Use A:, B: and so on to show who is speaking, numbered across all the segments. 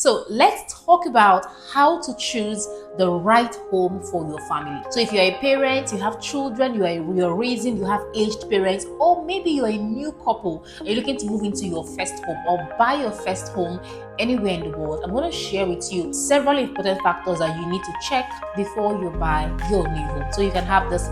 A: So let's talk about how to choose the right home for your family. So if you're a parent, you have children, you're raising, you have aged parents, or maybe you're a new couple and you're looking to move into your first home or buy your first home anywhere in the world, I'm going to share with you several important factors that you need to check before you buy your new home so you can have this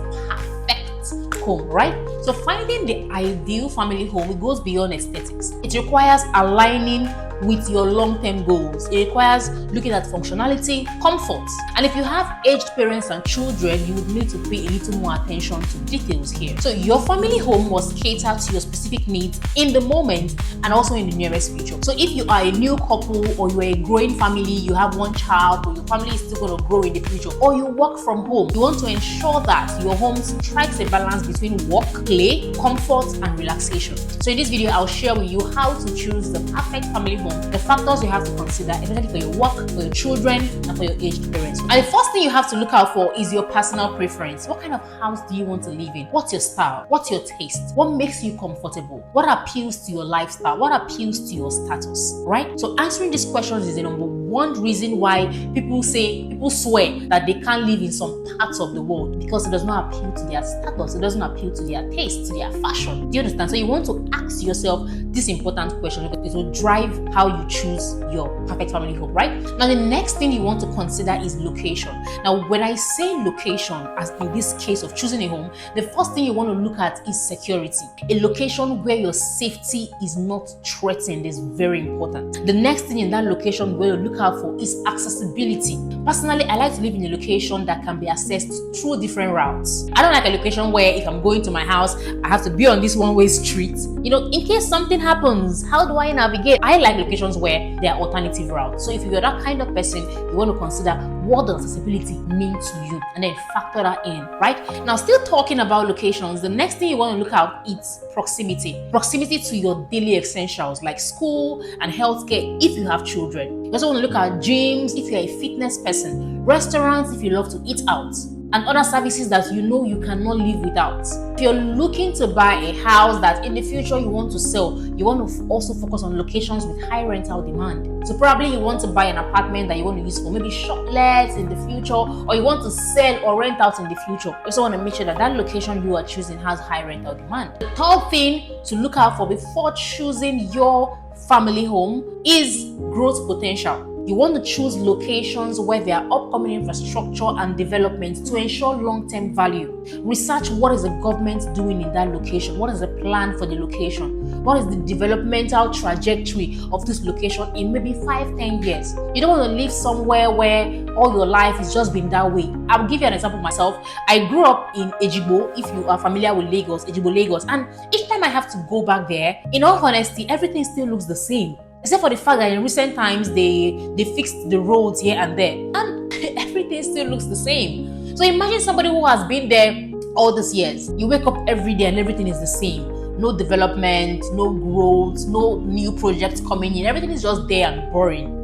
A: perfect home, right? So finding the ideal family home, it goes beyond aesthetics. It requires aligning with your long-term goals. It requires looking at functionality, comfort. And if you have aged parents and children, you would need to pay a little more attention to details here. So your family home must cater to your specific needs in the moment and also in the nearest future. So if you are a new couple or you're a growing family, you have one child, but your family is still going to grow in the future, or you work from home, you want to ensure that your home strikes a balance between work, play, comfort, and relaxation. So in this video, I'll share with you how to choose the perfect family home, the factors you have to consider, especially for your work, for your children, and for your aged parents. And the first thing you have to look out for is your personal preference. What kind of house do you want to live in? What's your style? What's your taste? What makes you comfortable? What appeals to your lifestyle? What appeals to your status? Right? So answering these questions is the number one reason why people swear that they can't live in some parts of the world, because it does not appeal to their status, it doesn't appeal to their taste, to their fashion. Do you understand? So you want to ask yourself this important question because it will drive how you choose your perfect family home, right? Now the next thing you want to consider is location. Now when I say location, as in this case of choosing a home, the first thing you want to look at is security. A location where your safety is not threatened is very important. The next thing in that location where you look out for is accessibility. Personally, I like to live in a location that can be accessed through different routes. I don't like a location where if I'm going to my house, I have to be on this one-way street. In case something happens, how do I navigate? I like locations where there are alternative routes. So if you're that kind of person, you want to consider what does accessibility mean to you and then factor that in, right? Now, still talking about locations, the next thing you want to look out is proximity. Proximity to your daily essentials like school and healthcare if you have children. You also want to look at gyms if you're a fitness person, restaurants if you love to eat out, and other services that you cannot live without. If you're looking to buy a house that in the future you want to sell, you want to also focus on locations with high rental demand. So probably you want to buy an apartment that you want to use for maybe shoplets in the future, or you want to sell or rent out in the future. You also want to make sure that that location you are choosing has high rental demand. The third thing to look out for before choosing your family home is growth potential. You want to choose locations where there are upcoming infrastructure and development to ensure long-term value. Research what is the government doing in that location. What is the plan for the location? What is the developmental trajectory of this location in maybe 5-10 years? You don't want to live somewhere where all your life has just been that way. I'll give you an example of myself. I grew up in Ejigbo, if you are familiar with Lagos, Ejigbo, Lagos. And each time I have to go back there, in all honesty, everything still looks the same. Except for the fact that in recent times, they fixed the roads here and there. And everything still looks the same. So imagine somebody who has been there all these years. You wake up every day and everything is the same. No development, no growth, no new projects coming in. Everything is just there and boring.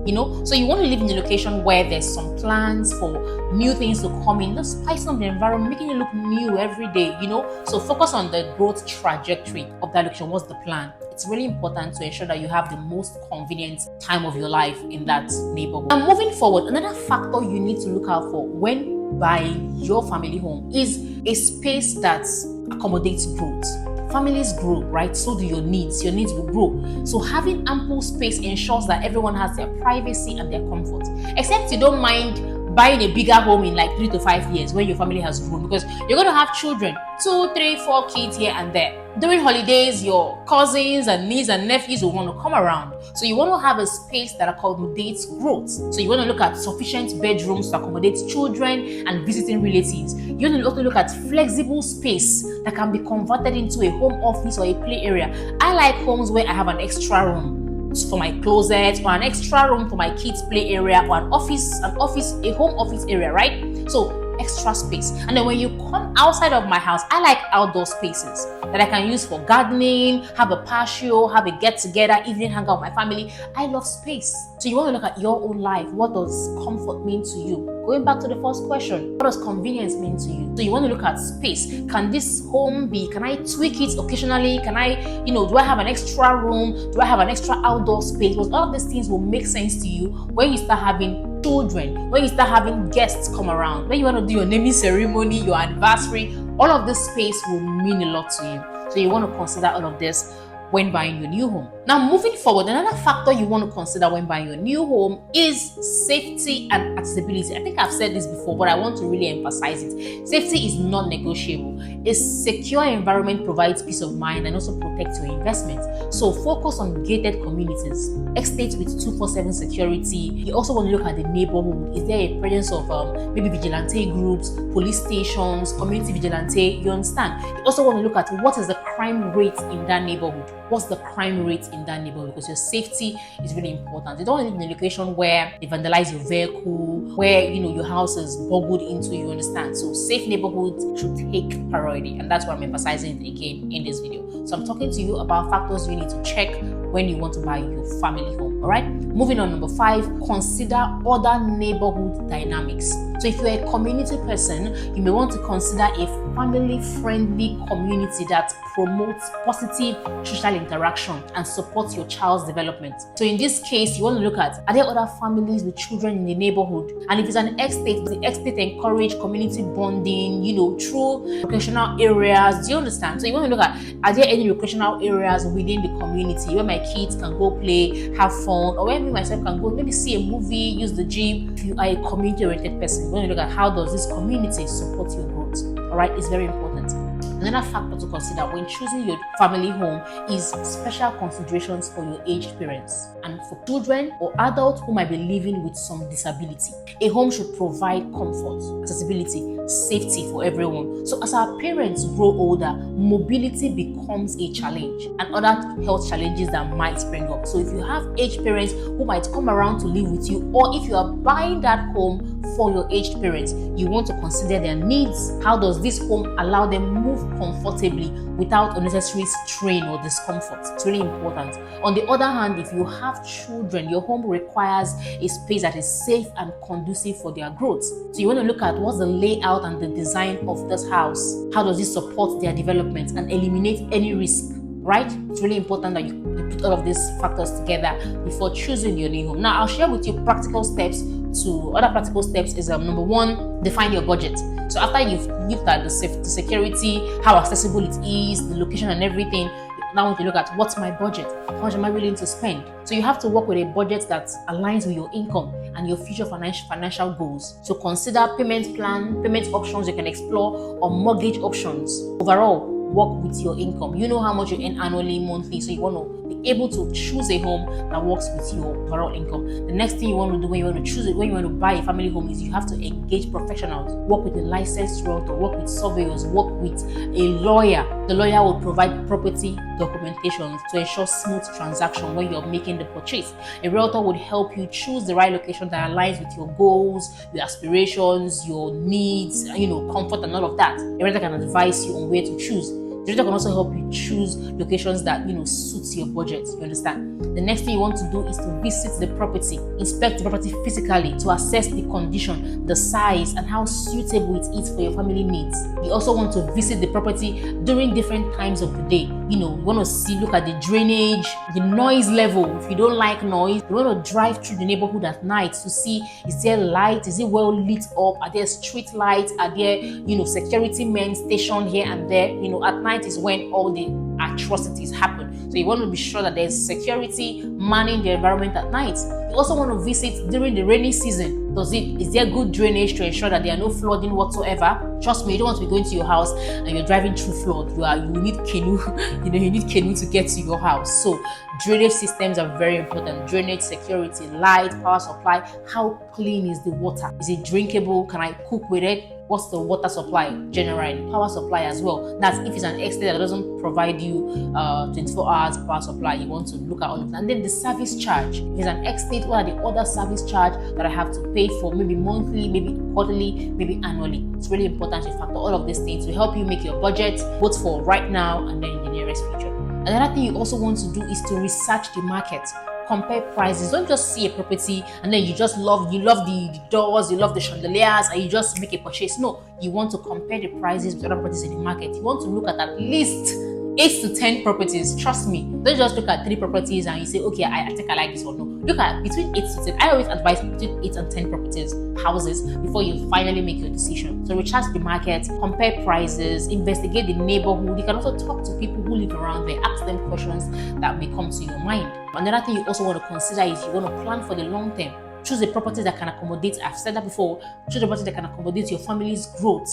A: So you want to live in a location where there's some plans for new things to come in, just spice up the environment, making it look new every day, So focus on the growth trajectory of that location. What's the plan? It's really important to ensure that you have the most convenient time of your life in that neighborhood. And moving forward, another factor you need to look out for when buying your family home is a space that accommodates growth. Families grow, right? So do your needs. Your needs will grow. So having ample space ensures that everyone has their privacy and their comfort. Except you don't mind buying a bigger home in like 3 to 5 years when your family has grown, because you're going to have children, 2, 3, 4 kids here and there. During holidays, your cousins and nieces and nephews will want to come around. So you want to have a space that accommodates growth. So you want to look at sufficient bedrooms to accommodate children and visiting relatives. You want to also look at flexible space that can be converted into a home office or a play area. I like homes where I have an extra room for my closet, or an extra room for my kids' play area, or a home office area, right? So extra space. And then when you come outside of my house, I like outdoor spaces that I can use for gardening, have a patio, have a get-together, evening hangout with my family. I love space. So you want to look at your own life. What does comfort mean to you? Going back to the first question, what does convenience mean to you? So you want to look at space. Can this home be, can I tweak it occasionally? Can I, do I have an extra room? Do I have an extra outdoor space? Because all of these things will make sense to you when you start having children, when you start having guests come around, when you want to do your naming ceremony, your anniversary. All of this space will mean a lot to you. So you want to consider all of this when buying your new home. Now, moving forward, another factor you want to consider when buying your new home is safety and accessibility. I think I've said this before, but I want to really emphasize it. Safety is not negotiable. A secure environment provides peace of mind and also protects your investment. So focus on gated communities, estates with 24/7 security. You also want to look at the neighborhood. Is there a presence of maybe vigilante groups, police stations, community vigilante? You understand? You also want to look at what is the crime rate in that neighborhood. What's the crime rate in that neighborhood? Because your safety is really important. You don't want to live in a location where they vandalize your vehicle, where your house is boggled into, you understand? So safe neighborhoods should take priority, and that's why I'm emphasizing it again in this video. So I'm talking to you about factors you need to check when you want to buy your family home. All right, moving on. Number 5, consider other neighborhood dynamics. So if you're a community person, you may want to consider a family-friendly community that promotes positive social interaction and supports your child's development. So in this case, you want to look at, are there other families with children in the neighborhood? And if it's an estate, does the estate encourage community bonding, through recreational areas? Do you understand? So you want to look at, are there any recreational areas within the community where my kids can go play, have fun, or where me myself can go maybe see a movie, use the gym? If you are a community-oriented person, you want to look at how does this community support your growth. All right, it's very important. Another factor to consider when choosing your family home is special considerations for your aged parents and for children or adults who might be living with some disability. A home should provide comfort, accessibility, safety for everyone. So as our parents grow older, mobility becomes a challenge and other health challenges that might spring up. So if you have aged parents who might come around to live with you, or if you are buying that home for your aged parents, you want to consider their needs. How does this home allow them move comfortably without unnecessary strain or discomfort? It's really important. On the other hand, if you have children, your home requires a space that is safe and conducive for their growth. So you want to look at what's the layout and the design of this house. How does it support their development and eliminate any risk? Right? It's really important that you put all of these factors together before choosing your new home. Now, I'll share with you practical steps. Other practical steps is number 1, define your budget. So after you've looked at the security, how accessible it is, the location and everything, now want to look at what's my budget? How much am I willing to spend? So you have to work with a budget that aligns with your income and your future financial goals. So consider payment plan, payment options you can explore, or mortgage options. Overall, work with your income. You know how much you earn annually, monthly, so you want to be able to choose a home that works with your overall income. The next thing you want to do when you want to choose it, when you want to buy a family home, is you have to engage professionals. Work with a licensed realtor, work with surveyors, work with a lawyer. The lawyer will provide property documentation to ensure smooth transaction when you're making the purchase. A realtor would help you choose the right location that aligns with your goals, your aspirations, your needs, comfort and all of that. A realtor can advise you on where to choose. The realtor can also help you choose locations that suits your budget. You understand? The next thing you want to do is to visit the property, inspect the property physically to assess the condition, the size, and how suitable it is for your family needs. You also want to visit the property during different times of the day. You want to look at the drainage, the noise level. If you don't like noise, you want to drive through the neighborhood at night to see, is there light? Is it well lit up? Are there street lights? Are there, security men stationed here and there? At night is when all the atrocities happen. So you want to be sure that there's security manning the environment at night. You also want to visit during the rainy season. Is there good drainage to ensure that there are no flooding whatsoever? Trust me, you don't want to be going to your house and you're driving through flood. You need canoe, you need canoe to get to your house. So drainage systems are very important. Drainage, security, light, power supply. How clean is the water? Is it drinkable? Can I cook with it? What's the water supply generally? Power supply as well. That's if it's an estate that doesn't provide you 24 hours power supply, you want to look at all of that. And then the service charge. If it's an estate, what are the other service charge that I have to pay for? Maybe monthly, maybe quarterly, maybe annually. It's really important to factor all of these things to help you make your budget, both for right now and then in the nearest future. Another thing you also want to do is to research the market. Compare prices. Don't just see a property and then you love the doors, you love the chandeliers, and you just make a purchase. No, you want to compare the prices with other properties in the market. You want to look at least 8 to 10 properties. Trust me. Don't just look at 3 properties and you say, okay, I think I like this one. No, look at between 8 to 10. I always advise between 8 and 10 properties, houses, before you finally make your decision. So research the market, compare prices, investigate the neighborhood. You can also talk to people who live around there, ask them questions that may come to your mind. Another thing you also want to consider is you want to plan for the long term. Choose a property that can accommodate, I've said that before, choose a property that can accommodate your family's growth.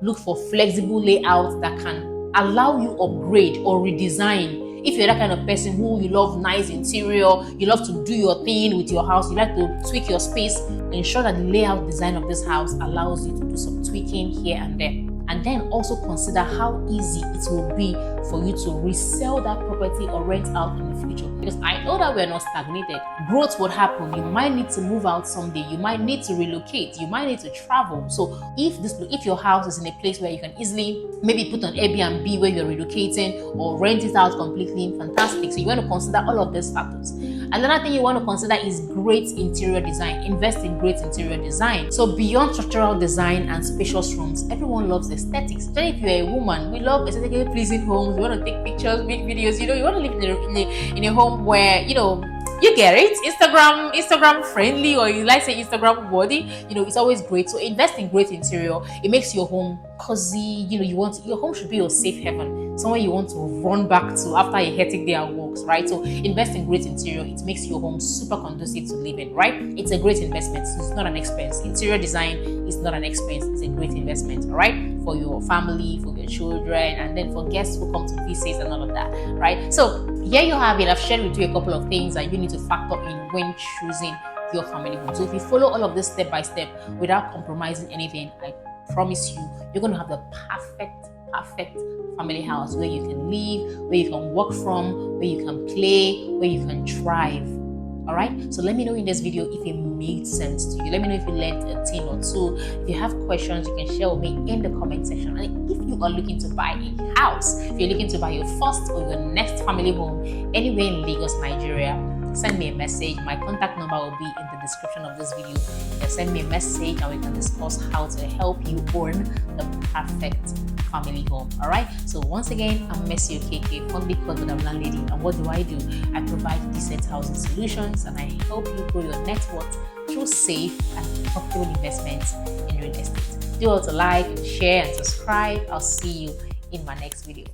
A: Look for flexible layouts that can allow you upgrade or redesign. If you're that kind of person who you love nice interior, you love to do your thing with your house, you like to tweak your space, ensure that the layout design of this house allows you to do some tweaking here and there. And then also consider how easy it will be for you to resell that property or rent out in the future. Because I know that we're not stagnated. Growth would happen. You might need to move out someday. You might need to relocate. You might need to travel. So if your house is in a place where you can easily maybe put on Airbnb where you're relocating or rent it out completely, fantastic. So you want to consider all of these factors. Another thing you want to consider is great interior design. Invest in great interior design. So beyond structural design and spacious rooms, everyone loves aesthetics. Especially if you're a woman, we love aesthetically pleasing homes. We want to take pictures, make videos. You want to live in a home where, you get it, Instagram friendly, or you like say Instagram worthy. It's always great. So invest in great interior. It makes your home cozy. Your home should be your safe haven, somewhere you want to run back to after a hectic day at work, right? So invest in great interior. It makes your home super conducive to live in, right? It's a great investment. It's not an expense. Interior design is not an expense. It's a great investment, all right? For your family, for your children, and then for guests who come to visit and all of that, right? So here you have it. I've shared with you a couple of things that you need to factor in when choosing your family home. So if you follow all of this step by step without compromising anything, I promise you're going to have the perfect family house where you can live, where you can work from, where you can play, where you can thrive. All right, so let me know in this video if it made sense to you. Let me know if you learned a thing or two. If you have questions, you can share with me in the comment section. And if you are looking to buy a house, if you're looking to buy your first or your next family home anywhere in Lagos, Nigeria, send me a message. My contact number will be in the description of this video. You can send me a message and we can discuss how to help you own the perfect family home. All right, so once again, I'm Messi KK, fondly called Madam Landlady. And what do? I provide decent housing solutions and I help you grow your net worth through safe and profitable investments in real estate. Do also like, share, and subscribe. I'll see you in my next video.